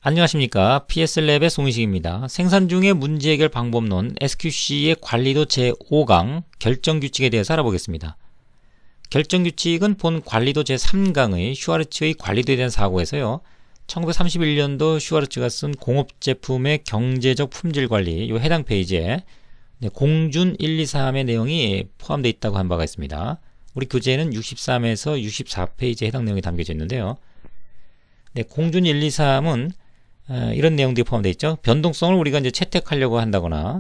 안녕하십니까. PSLab의 송희식입니다. 생산 중의 문제 해결 방법론 SQC의 관리도 제5강 결정규칙에 대해서 알아보겠습니다. 결정규칙은 본 관리도 제3강의 슈와르츠의 관리도에 대한 사고에서요. 1931년도 슈와르츠가 쓴 공업제품의 경제적 품질관리 요 해당 페이지에 공준 1, 2, 3의 내용이 포함되어 있다고 한 바가 있습니다. 우리 교재에는 63에서 64페이지에 해당 내용이 담겨져 있는데요. 공준 1, 2, 3은 이런 내용들이 포함되어 있죠. 변동성을 우리가 이제 채택하려고 한다거나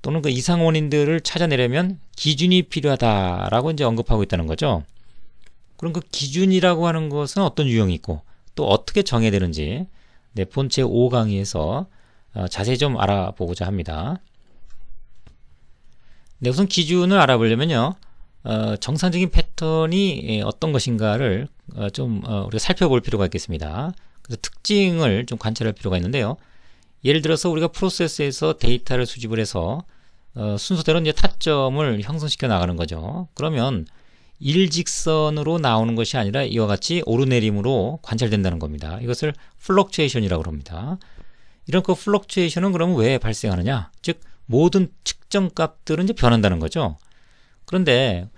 또는 그 이상 원인들을 찾아내려면 기준이 필요하다라고 이제 언급하고 있다는 거죠. 그럼 그 기준이라고 하는 것은 어떤 유형이 있고 또 어떻게 정해야 되는지 본체 5강의에서 자세히 좀 알아보고자 합니다. 우선 기준을 알아보려면요. 정상적인 패턴이 어떤 것인가를 우리가 살펴볼 필요가 있겠습니다. 그래서 특징을 좀 관찰할 필요가 있는데요. 예를 들어서 우리가 프로세스에서 데이터를 수집을 해서 순서대로 이제 타점을 형성시켜 나가는 거죠. 그러면 일직선으로 나오는 것이 아니라 이와 같이 오르내림으로 관찰된다는 겁니다. 이것을 플럭추에이션이라고 합니다. 이런 그 플럭추에이션은 그러면 왜 발생하느냐? 즉 모든 측정 값들은 이제 변한다는 거죠. 그런데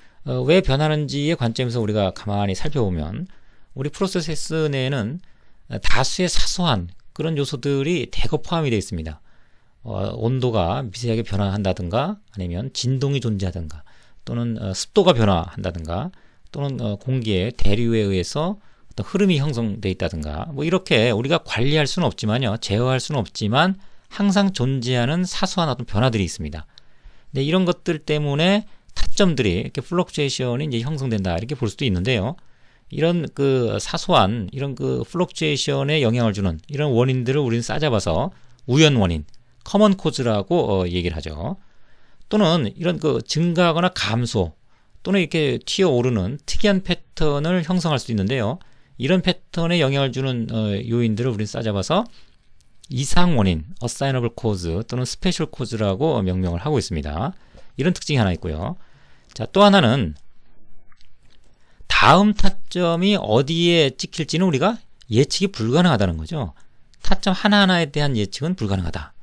왜 변하는지의 관점에서 우리가 가만히 살펴보면 우리 프로세스 내에는 다수의 사소한 그런 요소들이 대거 포함이 되어 있습니다. 온도가 미세하게 변화한다든가 아니면 진동이 존재하든가 또는 습도가 변화한다든가 또는 공기의 대류에 의해서 어떤 흐름이 형성되어 있다든가 뭐 이렇게 우리가 관리할 수는 없지만요. 제어할 수는 없지만 항상 존재하는 사소한 어떤 변화들이 있습니다. 이런 것들 때문에 타점들이 이렇게 플럭추에이션이 이제 형성된다 이렇게 볼 수도 있는데요. 이런 그 사소한 이런 그 플럭추에이션에 영향을 주는 이런 원인들을 우리는 싸잡아서 우연 원인, 커먼 코즈라고 얘기를 하죠. 또는 이런 그 증가하거나 감소 또는 이렇게 튀어오르는 특이한 패턴을 형성할 수 있는데요. 이런 패턴에 영향을 주는 요인들을 우리는 싸잡아서 이상 원인, assignable cause 또는 special cause라고 명명을 하고 있습니다. 이런 특징이 하나 있고요. 자, 또 하나는 다음 타점이 어디에 찍힐지는 우리가 예측이 불가능하다는 거죠. 타점 하나하나에 대한 예측은 불가능하다.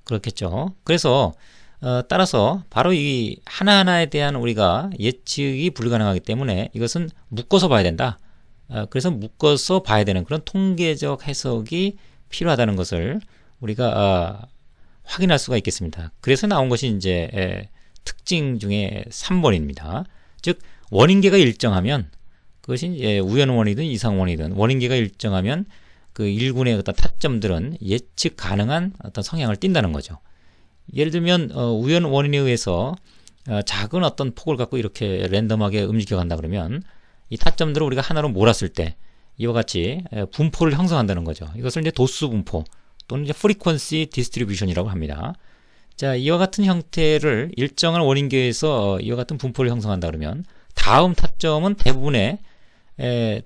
그렇겠죠. 그래서 따라서 바로 이 하나하나에 대한 우리가 예측이 불가능하기 때문에 이것은 묶어서 봐야 된다. 그래서 묶어서 봐야 되는 그런 통계적 해석이 필요하다는 것을 우리가 확인할 수가 있겠습니다. 그래서 나온 것이 이제 특징 중에 3번입니다. 즉 원인계가 일정하면 그것이 이제 우연 원이든 이상 원이든 원인계가 일정하면 그 일군의 어떤 타점들은 예측 가능한 어떤 성향을 띈다는 거죠. 예를 들면 우연 원인에 의해서 작은 어떤 폭을 갖고 이렇게 랜덤하게 움직여 간다 그러면 이 타점들을 우리가 하나로 몰았을 때 이와 같이 분포를 형성한다는 거죠. 이것을 이제 도수 분포 또는 이제 frequency distribution이라고 합니다. 자, 이와 같은 형태를 일정한 원인계에서 이와 같은 분포를 형성한다 그러면 다음 타점은 대부분의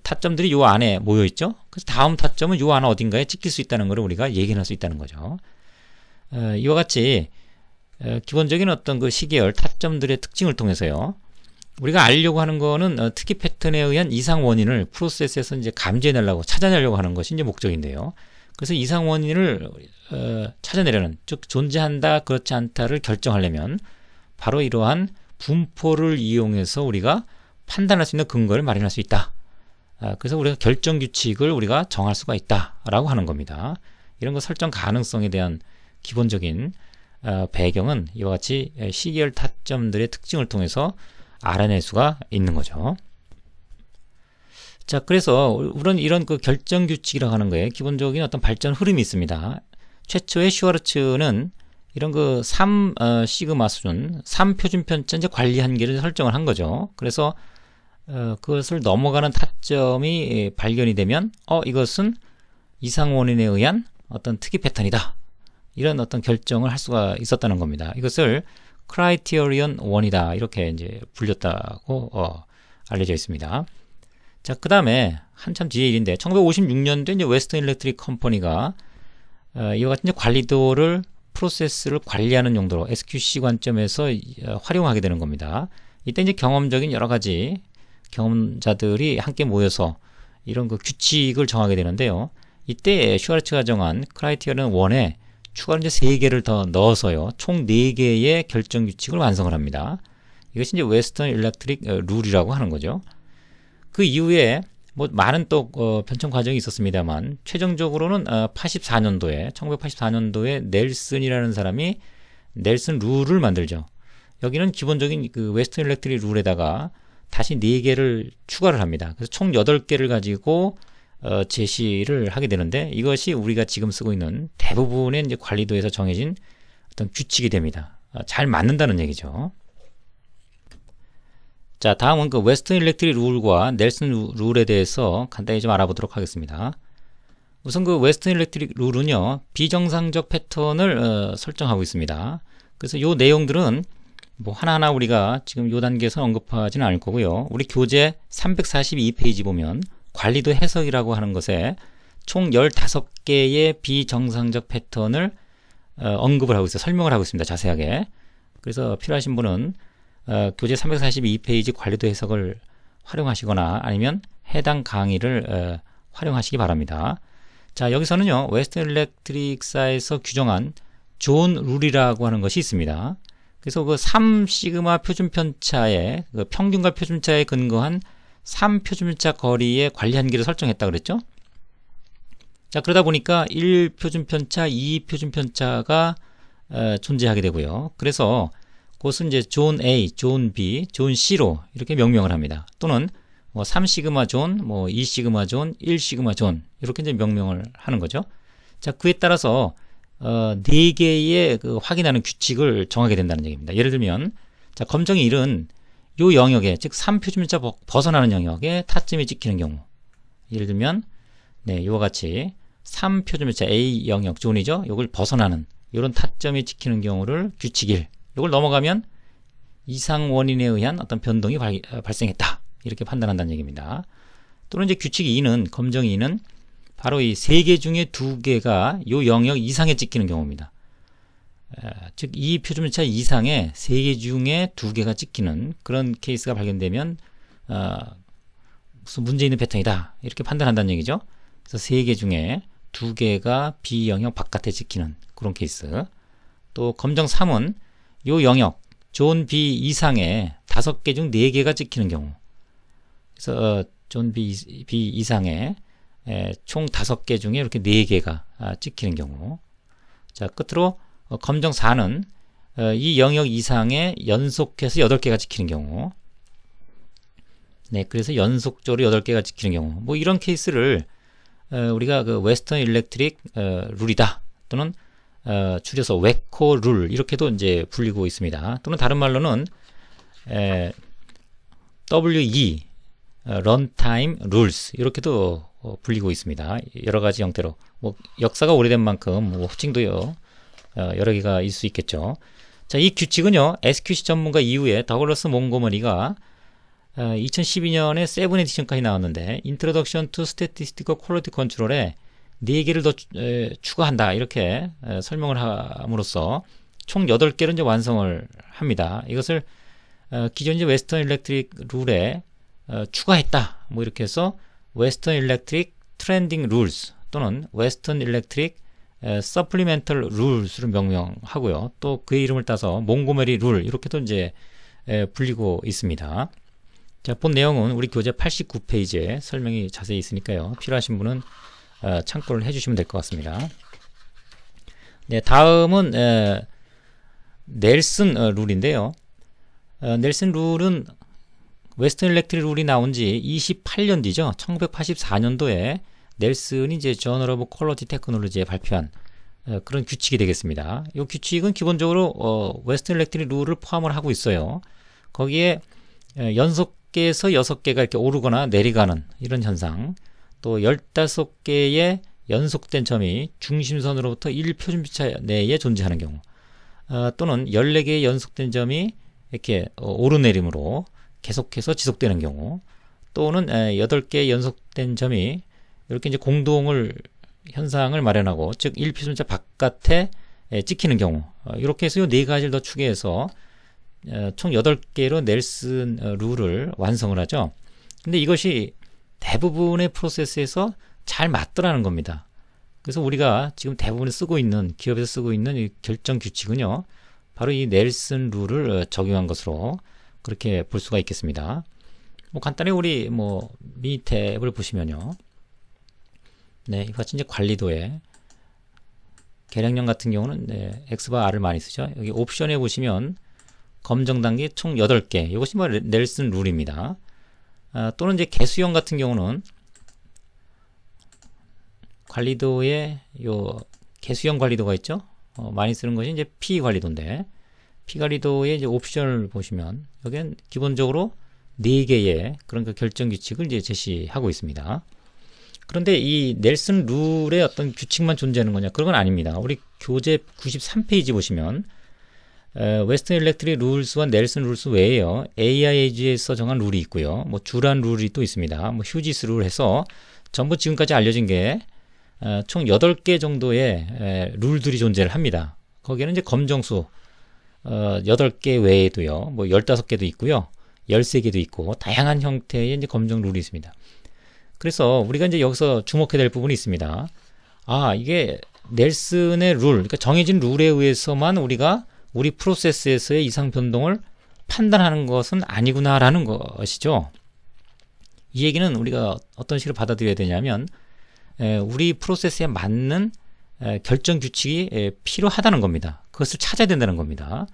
타점들이 요 안에 모여 있죠. 그래서 다음 타점은 요 안에 어딘가에 찍힐 수 있다는 것을 우리가 예견할 수 있다는 거죠. 이와 같이 기본적인 어떤 그 시계열 타점들의 특징을 통해서요. 우리가 알려고 하는 거는 특이 패턴에 의한 이상 원인을 프로세스에서 이제 감지해내려고 찾아내려고 하는 것이 이제 목적인데요. 그래서 이상 원인을 찾아내려는 즉 존재한다 그렇지 않다를 결정하려면 바로 이러한 분포를 이용해서 우리가 판단할 수 있는 근거를 마련할 수 있다. 그래서 우리가 결정 규칙을 우리가 정할 수가 있다라고 하는 겁니다. 이런 거 설정 가능성에 대한 기본적인 배경은 이와 같이 시계열 타점들의 특징을 통해서 알아낼 수가 있는 거죠. 자, 그래서 우리는 이런 그 결정 규칙이라고 하는 거에 기본적인 어떤 발전 흐름이 있습니다. 최초의 슈와르츠는 이런 그 3 시그마 수준, 3 표준 편차 이제 관리 한계를 설정을 한 거죠. 그래서 그것을 넘어가는 타점이 발견이 되면 이것은 이상 원인에 의한 어떤 특이 패턴이다. 이런 어떤 결정을 할 수가 있었다는 겁니다. 이것을 크라이테리언 1이다. 이렇게 이제 불렸다고 알려져 있습니다. 자, 그 다음에 한참 뒤의 일인데 1956년도에 이제 웨스턴 일렉트릭 컴퍼니가 이와 같은 이제 관리도를 프로세스를 관리하는 용도로 SQC 관점에서 활용하게 되는 겁니다. 이때 이제 경험적인 여러 가지 경험자들이 함께 모여서 이런 그 규칙을 정하게 되는데요. 이때 슈와르츠가 정한 크라이테리언 1에 추가로 이제 3개를 더 넣어서요. 총 4개의 결정 규칙을 완성을 합니다. 이것이 이제 웨스턴 일렉트릭 룰이라고 하는 거죠. 그 이후에 뭐 많은 또 변천 과정이 있었습니다만 최종적으로는 1984년도에 넬슨이라는 사람이 넬슨 룰을 만들죠. 여기는 기본적인 그 웨스턴 일렉트릭 룰에다가 다시 4개를 추가를 합니다. 그래서 총 8개를 가지고 제시를 하게 되는데 이것이 우리가 지금 쓰고 있는 대부분의 이제 관리도에서 정해진 어떤 규칙이 됩니다. 잘 맞는다는 얘기죠. 자, 다음은 그 웨스턴 일렉트릭 룰과 넬슨 룰에 대해서 간단히 좀 알아보도록 하겠습니다. 우선 그 웨스턴 일렉트릭 룰은요, 비정상적 패턴을 설정하고 있습니다. 그래서 이 내용들은 뭐 하나하나 우리가 지금 이 단계에서 언급하지는 않을 거고요. 우리 교재 342페이지 보면 관리도 해석이라고 하는 것에 총 15개의 비정상적 패턴을 언급을 하고 있어요. 설명을 하고 있습니다. 자세하게. 그래서 필요하신 분은 교재 342페이지 관리도 해석을 활용하시거나 아니면 해당 강의를 활용하시기 바랍니다. 자, 여기서는요, 웨스턴 일렉트릭사에서 규정한 존 룰이라고 하는 것이 있습니다. 그래서 그 3시그마 표준편차의 그 평균과 표준차에 근거한 3표준차 거리의 관리 한계를 설정했다 그랬죠? 자, 그러다 보니까 1표준편차, 2표준편차가 존재하게 되고요. 그래서 그것은 이제 존 A, 존 B, 존 C로 이렇게 명명을 합니다. 또는 뭐 3시그마 존, 뭐 2시그마 존, 1시그마 존 이렇게 이제 명명을 하는 거죠. 자, 그에 따라서 4개의 그 확인하는 규칙을 정하게 된다는 얘기입니다. 예를 들면 자, 검정이 1은 요 영역에 즉 3표준차 벗어나는 영역에 타점이 찍히는 경우, 예를 들면 네, 이와 같이 3표준차 A 영역 존이죠. 이걸 벗어나는 이런 타점이 찍히는 경우를 규칙 1, 이걸 넘어가면 이상 원인에 의한 어떤 변동이 발생했다 이렇게 판단한다는 얘기입니다. 또는 이제 규칙 2는 검정 2는 바로 이 3개 중에 2개가 이 영역 이상에 찍히는 경우입니다. 즉 2표준차 이상의 3개 중에 2개가 찍히는 그런 케이스가 발견되면 무슨 문제 있는 패턴이다 이렇게 판단한다는 얘기죠. 그래서 3개 중에 2개가 B 영역 바깥에 찍히는 그런 케이스. 또 검정 3은 이 영역 존 B 이상의 5개 중 4개가 찍히는 경우. 그래서 존 B 이상의 총 5개 중에 이렇게 4개가 찍히는 경우. 자, 끝으로 검정 4는 이 영역 이상의 연속해서 8개가 찍히는 경우. 네, 그래서 연속적으로 8개가 찍히는 경우. 뭐 이런 케이스를 우리가 그 웨스턴 일렉트릭 룰이다 또는 줄여서 웨코 룰 이렇게도 이제 불리고 있습니다. 또는 다른 말로는 WE 런타임 룰스 이렇게도 불리고 있습니다. 여러 가지 형태로 뭐 역사가 오래된 만큼 뭐 호칭도요 여러 개가 있을 수 있겠죠. 자, 이 규칙은요 SQC 전문가 이후에 더글러스 몽고머리가 2012년에 7 에디션까지 나왔는데 Introduction to Statistical Quality Control에 4개를 더 추가한다 이렇게 설명을 함으로써 총 8개를 이제 완성을 합니다. 이것을 기존 이제 웨스턴 일렉트릭 룰에 추가했다 뭐 이렇게 해서 웨스턴 일렉트릭 트렌딩 룰스 또는 웨스턴 일렉트릭 서플리멘털 룰스로 명명하고요. 또 그의 이름을 따서 몽고메리 룰 이렇게도 이제 불리고 있습니다. 자, 본 내용은 우리 교재 89페이지에 설명이 자세히 있으니까요. 필요하신 분은 참고를 해주시면 될 것 같습니다. 네, 다음은 넬슨 룰인데요. 넬슨 룰은 웨스턴 일렉트릭 룰이 나온 지 28년 뒤죠. 1984년도에 넬슨이 이제 저널 오브 퀄리티 테크놀로지에 발표한 그런 규칙이 되겠습니다. 이 규칙은 기본적으로 웨스턴 일렉트릭 룰을 포함을 하고 있어요. 거기에 연속계에서 6개가 이렇게 오르거나 내려가는 이런 현상, 또 15개의 연속된 점이 중심선으로부터 1표준차 내에 존재하는 경우, 또는 14개의 연속된 점이 이렇게 오르내림으로 계속해서 지속되는 경우, 또는 8개의 연속된 점이 이렇게 이제 공동을 현상을 마련하고, 즉 1표준차 바깥에 찍히는 경우, 이렇게 해서 이 4가지를 더 추계해서 총 8개로 넬슨 룰을 완성을 하죠. 근데 이것이 대부분의 프로세스에서 잘 맞더라는 겁니다. 그래서 우리가 지금 대부분 쓰고 있는, 기업에서 쓰고 있는 이 결정 규칙은요, 바로 이 넬슨 룰을 적용한 것으로 그렇게 볼 수가 있겠습니다. 뭐 간단히 우리 뭐 밑에 앱을 보시면요, 네, 이거 같이 이제 관리도에 계량령 같은 경우는 네, X바 R을 많이 쓰죠. 여기 옵션에 보시면 검정 단계 총 8개. 이것이 뭐 넬슨 룰입니다. 또는 이제 개수형 같은 경우는 관리도에 요 개수형 관리도가 있죠. 많이 쓰는 것이 이제 P 관리도인데, P 관리도의 이제 옵션을 보시면 여기는 기본적으로 4개의 그런 그 결정 규칙을 이제 제시하고 있습니다. 그런데 이 넬슨 룰의 어떤 규칙만 존재하는 거냐? 그런 건 아닙니다. 우리 교재 93페이지 보시면 웨스턴 일렉트릭 룰스와 넬슨 룰스 외에요, AIAG에서 정한 룰이 있고요, 뭐 주란 룰이 또 있습니다. 뭐 휴지스 룰 해서 전부 지금까지 알려진 게 총 8개 정도의 룰들이 존재를 합니다. 거기에는 이제 검정수 8개 외에도요, 뭐 15개도 있고요, 13개도 있고, 다양한 형태의 이제 검정 룰이 있습니다. 그래서 우리가 이제 여기서 주목해야 될 부분이 있습니다. 아, 이게 넬슨의 룰, 그러니까 정해진 룰에 의해서만 우리가 우리 프로세스에서의 이상 변동을 판단하는 것은 아니구나라는 것이죠. 이 얘기는 우리가 어떤 식으로 받아들여야 되냐면, 우리 프로세스에 맞는 결정 규칙이 필요하다는 겁니다. 그것을 찾아야 된다는 겁니다.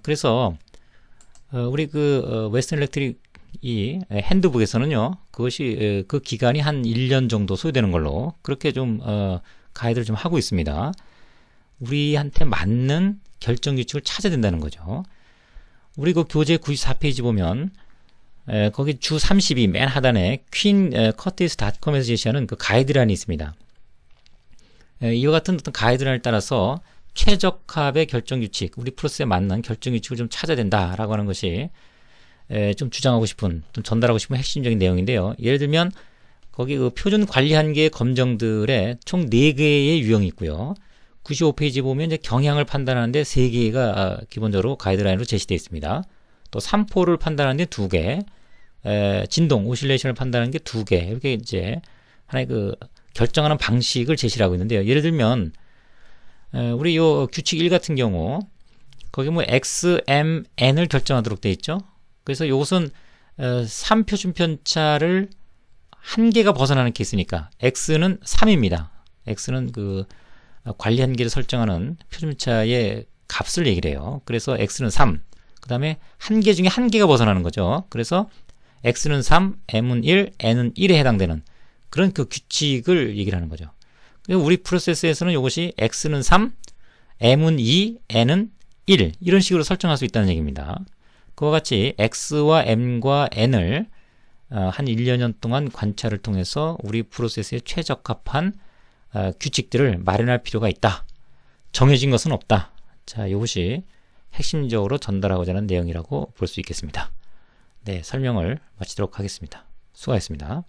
그래서 우리 그 웨스턴 일렉트릭 이 핸드북에서는요, 그것이 그 기간이 한 1년 정도 소요되는 걸로 그렇게 좀 가이드를 좀 하고 있습니다. 우리한테 맞는 결정 규칙을 찾아야 된다는 거죠. 우리 그 교재 94페이지 보면 거기 주 32 맨 하단에 퀸커티스.com에서 제시하는 그 가이드란이 있습니다. 이와 같은 어떤 가이드란을 따라서 최적합의 결정 규칙, 우리 프로세스에 맞는 결정 규칙을 좀 찾아야 된다라고 하는 것이 좀 주장하고 싶은, 좀 전달하고 싶은 핵심적인 내용인데요. 예를 들면 거기 그 표준 관리 한계의 검정들의 총 4개의 유형이 있고요. 95페이지 보면 이제 경향을 판단하는데 3개가 기본적으로 가이드라인으로 제시되어 있습니다. 또 산포를 판단하는데 2개, 진동, 오실레이션을 판단하는 게 2개, 이렇게 이제 하나의 그 결정하는 방식을 제시를 하고 있는데요. 예를 들면 우리 요 규칙 1 같은 경우 거기 뭐 XMN을 결정하도록 되어 있죠. 그래서 이것은 3표준 편차를 1개가 벗어나는 케이스니까 X는 3입니다. X는 그 관리 한계를 설정하는 표준차의 값을 얘기를 해요. 그래서 X는 3. 그 다음에 1개 중에 1개가 벗어나는 거죠. 그래서 X는 3, M은 1, N은 1에 해당되는 그런 그 규칙을 얘기를 하는 거죠. 우리 프로세스에서는 이것이 X는 3, M은 2, N은 1 이런 식으로 설정할 수 있다는 얘기입니다. 그와 같이 X와 M과 N을 한 1년 동안 관찰을 통해서 우리 프로세스에 최적합한 규칙들을 마련할 필요가 있다. 정해진 것은 없다. 자, 이것이 핵심적으로 전달하고자 하는 내용이라고 볼 수 있겠습니다. 네, 설명을 마치도록 하겠습니다. 수고하셨습니다.